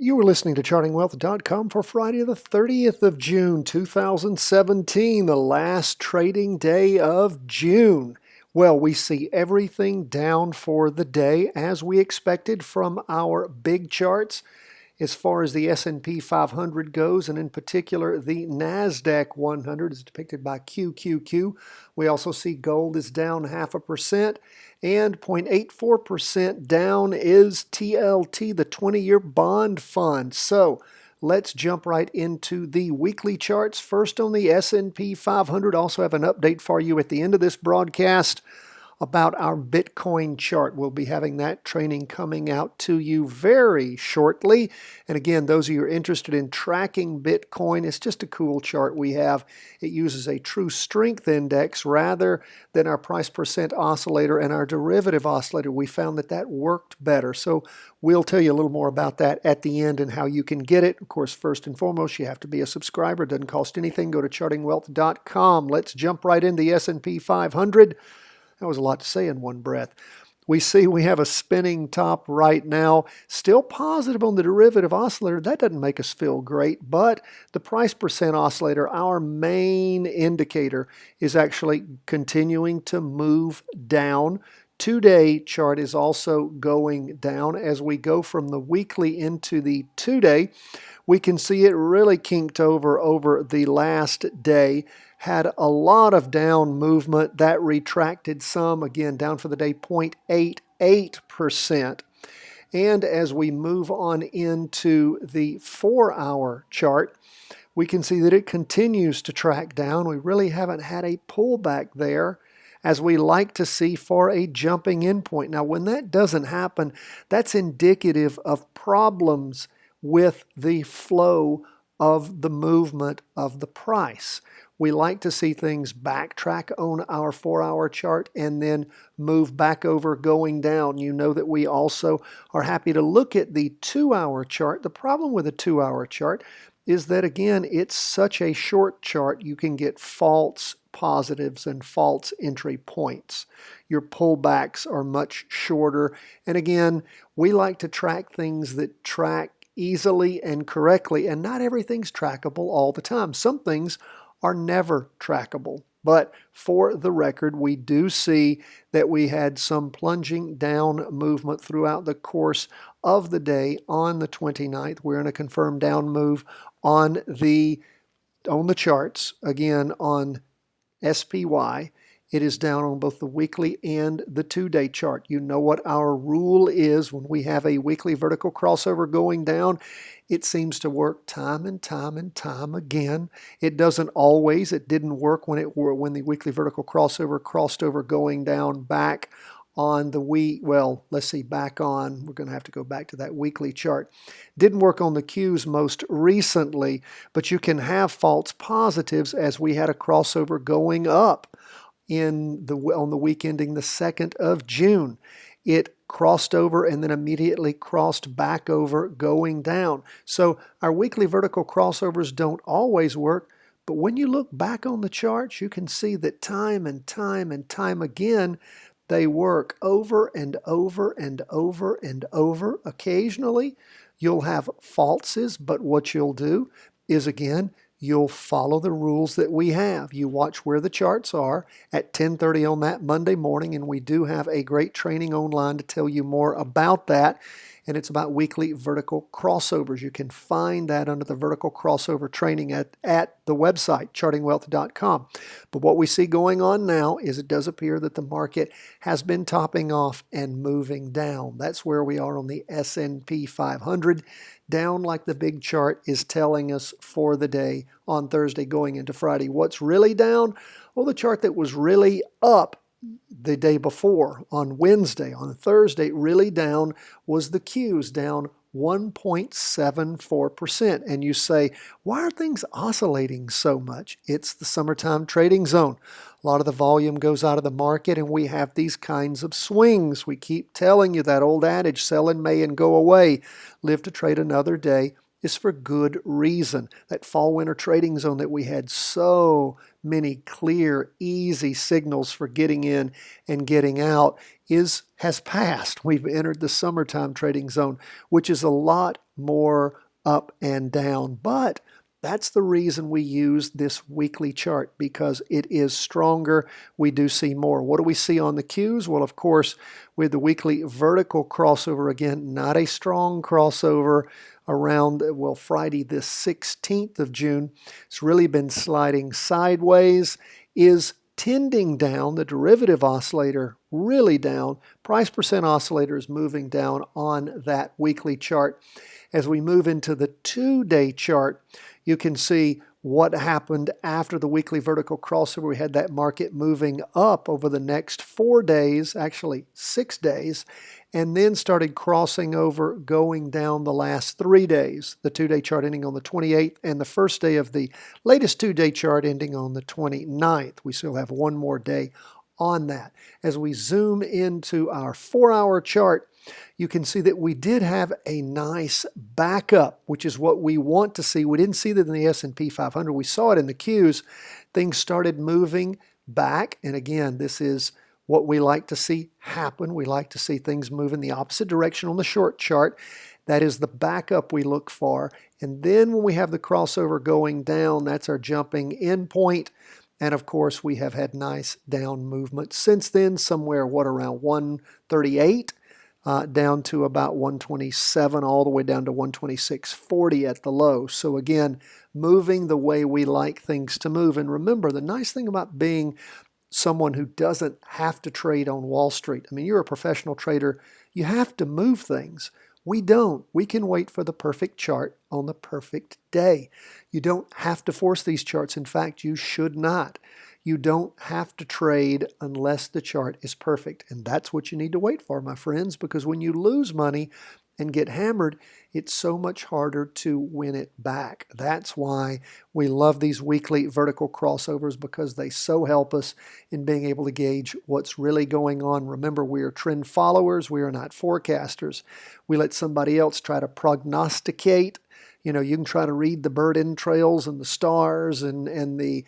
You were listening to chartingwealth.com for Friday the 30th of June, 2017, the last trading day of June. Well, we see everything down for the day as we expected from our big charts. As far as the S&P 500 goes, and in particular the NASDAQ 100 is depicted by QQQ. We also see gold is down 0.5%, and 0.84% down is TLT, the 20-year bond fund. So let's jump right into the weekly charts. First on the S&P 500, also have an update for you at the end of this broadcast about our Bitcoin chart. We'll be having that training coming out to you very shortly. And again, those of you who are interested in tracking Bitcoin, it's just a cool chart we have. It uses a true strength index rather than our price percent oscillator and our derivative oscillator. We found that that worked better. So we'll tell you a little more about that at the end and how you can get it. Of course, first and foremost, you have to be a subscriber. It doesn't cost anything. Go to chartingwealth.com. Let's jump right into the S&P 500. That was a lot to say in one breath. We see we have a spinning top right now, still positive on the derivative oscillator. That doesn't make us feel great, but the price percent oscillator, our main indicator, is actually continuing to move down. Two-day chart is also going down. As we go from the weekly into the two-day, we can see it really kinked over the last day. Had a lot of down movement that retracted some, again, down for the day 0.88%. And as we move on into the 4-hour chart, we can see that it continues to track down. We really haven't had a pullback there as we like to see for a jumping in point. Now, when that doesn't happen, that's indicative of problems with the flow of the movement of the price. We like to see things backtrack on our 4-hour chart and then move back over going down. You know that we also are happy to look at the 2-hour chart. The problem with a 2-hour chart is that, again, it's such a short chart, you can get false positives and false entry points. Your pullbacks are much shorter. And again, we like to track things that track easily and correctly, and not everything's trackable all the time. Some things are never trackable. But for the record, we do see that we had some plunging down movement throughout the course of the day on the 29th. We're in a confirmed down move on the charts. Again, on SPY, it is down on both the weekly and the 2-day chart. You know what our rule is when we have a weekly vertical crossover going down. It seems to work time and time and time again. It doesn't always. It didn't work when the weekly vertical crossover crossed over going down back on the week. Well, let's see, back on. We're going to have to go back to that weekly chart. Didn't work on the Qs most recently, but you can have false positives as we had a crossover going up on the week ending the 2nd of June. It crossed over and then immediately crossed back over going down. So our weekly vertical crossovers don't always work, but when you look back on the charts, you can see that time and time and time again, they work over and over and over and over. Occasionally, you'll have falses, but what you'll do is, again, you'll follow the rules that we have. You watch where the charts are at 10:30 on that Monday morning, and we do have a great training online to tell you more about that. And it's about weekly vertical crossovers. You can find that under the vertical crossover training at the website, chartingwealth.com. But what we see going on now is it does appear that the market has been topping off and moving down. That's where we are on the S&P 500. Down like the big chart is telling us for the day on Thursday going into Friday. What's really down? Well, the chart that was really up the day before on Wednesday, on Thursday, really down was the Qs, down 1.74%. And you say, why are things oscillating so much? It's the summertime trading zone. A lot of the volume goes out of the market and we have these kinds of swings. We keep telling you that old adage, sell in May and go away, live to trade another day. is for good reason. That fall-winter trading zone that we had so many clear, easy signals for getting in and getting out has passed. We've entered the summertime trading zone, which is a lot more up and down. But that's the reason we use this weekly chart, because it is stronger. We do see more. What do we see on the Qs? Well, of course, with the weekly vertical crossover, again, not a strong crossover around, well, Friday the 16th of June. It's really been sliding sideways, is tending down. The derivative oscillator really down. Price percent oscillator is moving down on that weekly chart. As we move into the 2-day chart, you can see what happened after the weekly vertical crossover. We had that market moving up over the next 4 days, actually 6 days, and then started crossing over, going down the last 3 days. The 2-day chart ending on the 28th and the first day of the latest 2-day chart ending on the 29th. We still have one more day on that. As we zoom into our 4-hour chart, you can see that we did have a nice backup, which is what we want to see. We didn't see that in the S&P 500. We saw it in the Qs. Things started moving back. And again, this is what we like to see happen. We like to see things move in the opposite direction on the short chart. That is the backup we look for. And then when we have the crossover going down, that's our jumping in point. And of course, we have had nice down movement since then, somewhere, around 138. Down to about 127, all the way down to 126.40 at the low. So again, moving the way we like things to move. And remember, the nice thing about being someone who doesn't have to trade on Wall Street, I mean, you're a professional trader, you have to move things. We don't. We can wait for the perfect chart on the perfect day. You don't have to force these charts. In fact, you should not. You don't have to trade unless the chart is perfect. And that's what you need to wait for, my friends, because when you lose money and get hammered, it's so much harder to win it back. That's why we love these weekly vertical crossovers, because they so help us in being able to gauge what's really going on. Remember, we are trend followers. We are not forecasters. We let somebody else try to prognosticate. You know, you can try to read the bird entrails and the stars and the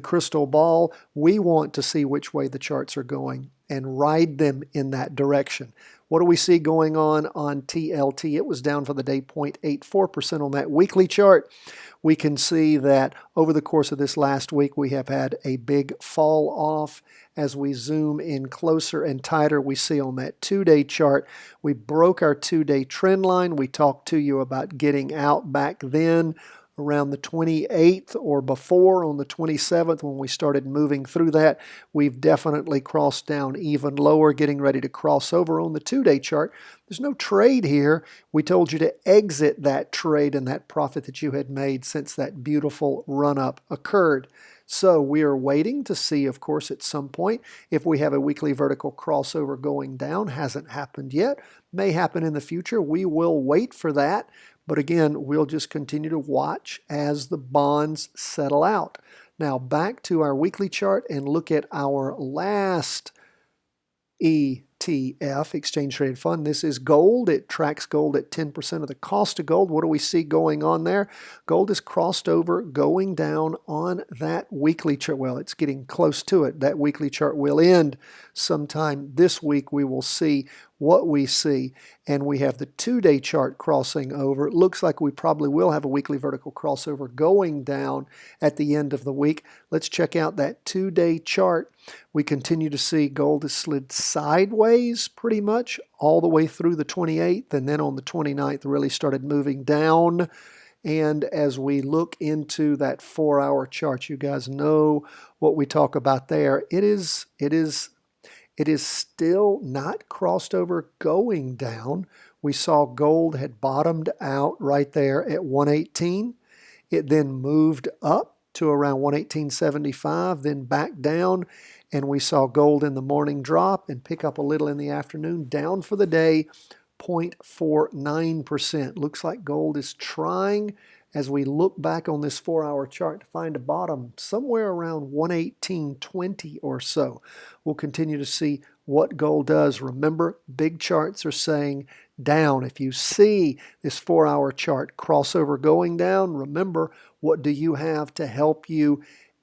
crystal ball. We want to see which way the charts are going and ride them in that direction. What do we see going on TLT? It was down for the day 0.84% on that weekly chart. We can see that over the course of this last week, we have had a big fall off. As we zoom in closer and tighter, we see on that 2-day chart, we broke our 2-day trend line. We talked to you about getting out back then around the 28th or before on the 27th when we started moving through that. We've definitely crossed down even lower, getting ready to cross over on the 2-day chart. There's no trade here. We told you to exit that trade and that profit that you had made since that beautiful run-up occurred. So we are waiting to see, of course, at some point if we have a weekly vertical crossover going down. Hasn't happened yet. May happen in the future. We will wait for that. But again, we'll just continue to watch as the bonds settle out. Now back to our weekly chart and look at our last ETF, Exchange Traded Fund. This is gold. It tracks gold at 10% of the cost of gold. What do we see going on there? Gold is crossed over, going down on that weekly chart. Well, it's getting close to it. That weekly chart will end sometime this week. We will see what we see, and we have the 2-day chart crossing over. It looks like we probably will have a weekly vertical crossover going down at the end of the week. Let's check out that 2-day chart. We continue to see gold has slid sideways pretty much all the way through the 28th, and then on the 29th really started moving down. And as we look into that 4-hour chart, you guys know what we talk about there. It is still not crossed over going down. We saw gold had bottomed out right there at 118. It then moved up to around 118.75, then back down, and we saw gold in the morning drop and pick up a little in the afternoon, down for the day 0.49%. Looks like gold is trying, as we look back on this 4-hour chart, to find a bottom somewhere around 118.20 or so. We'll continue to see what gold does. Remember, big charts are saying down. If you see this 4-hour chart crossover going down, remember, what do you have to help you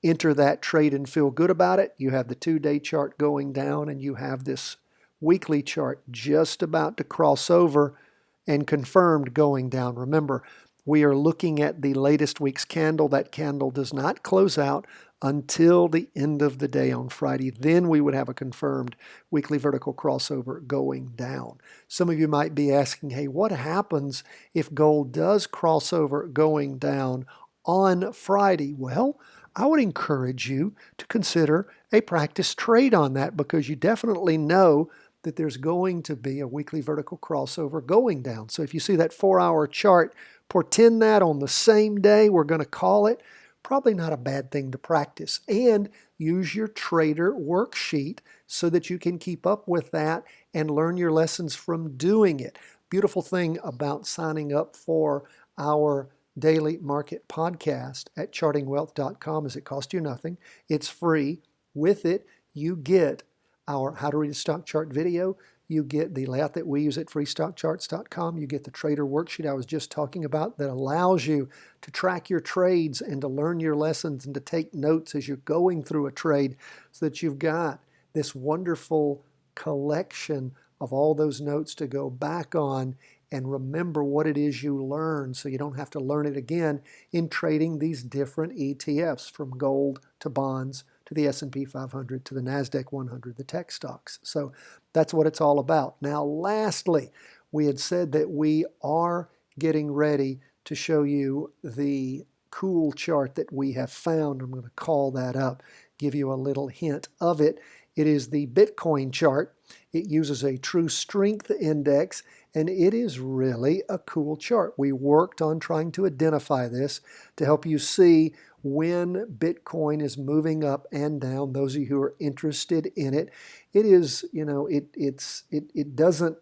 enter that trade and feel good about it? You have the 2-day chart going down, and you have this weekly chart just about to cross over and confirmed going down. Remember, we are looking at the latest week's candle. That candle does not close out until the end of the day on Friday. Then we would have a confirmed weekly vertical crossover going down. Some of you might be asking, hey, what happens if gold does crossover going down on Friday? Well, I would encourage you to consider a practice trade on that, because you definitely know that there's going to be a weekly vertical crossover going down. So if you see that 4-hour chart portend that on the same day, we're going to call it, probably not a bad thing to practice. And use your trader worksheet so that you can keep up with that and learn your lessons from doing it. Beautiful thing about signing up for our daily market podcast at chartingwealth.com is it costs you nothing. It's free. With it, you get our How to Read a Stock Chart video. You get the layout that we use at freestockcharts.com. You get the trader worksheet I was just talking about that allows you to track your trades and to learn your lessons and to take notes as you're going through a trade, so that you've got this wonderful collection of all those notes to go back on and remember what it is you learned, so you don't have to learn it again in trading these different ETFs, from gold to bonds to the S&P 500 to the NASDAQ 100, the tech stocks. So that's what it's all about. Now, lastly, we had said that we are getting ready to show you the cool chart that we have found. I'm going to call that up, give you a little hint of it. It is the Bitcoin chart. It uses a true strength index, and it is really a cool chart. We worked on trying to identify this to help you see when Bitcoin is moving up and down. Those of you who are interested in it, it is, it doesn't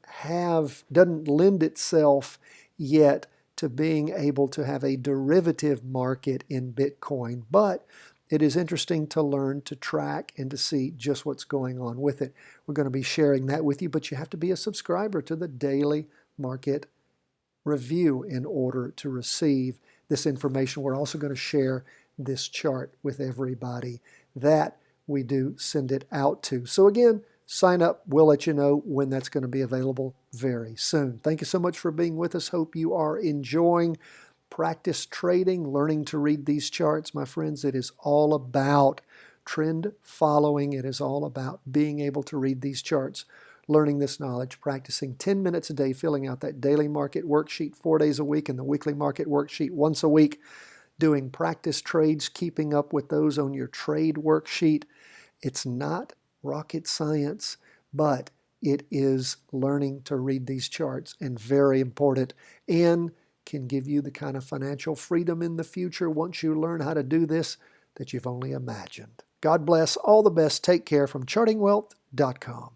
lend itself yet to being able to have a derivative market in Bitcoin, but it is interesting to learn, to track, and to see just what's going on with it. We're going to be sharing that with you, but you have to be a subscriber to the daily market review in order to receive this information. We're also going to share this chart with everybody that we do send it out to. So again, sign up. We'll let you know when that's going to be available very soon. Thank you so much for being with us. Hope you are enjoying practice trading, learning to read these charts. My friends, it is all about trend following. It is all about being able to read these charts, learning this knowledge, practicing 10 minutes a day, filling out that daily market worksheet 4 days a week and the weekly market worksheet once a week, doing practice trades, keeping up with those on your trade worksheet. It's not rocket science, but it is learning to read these charts, and very important, and can give you the kind of financial freedom in the future once you learn how to do this that you've only imagined. God bless. All the best. Take care from chartingwealth.com.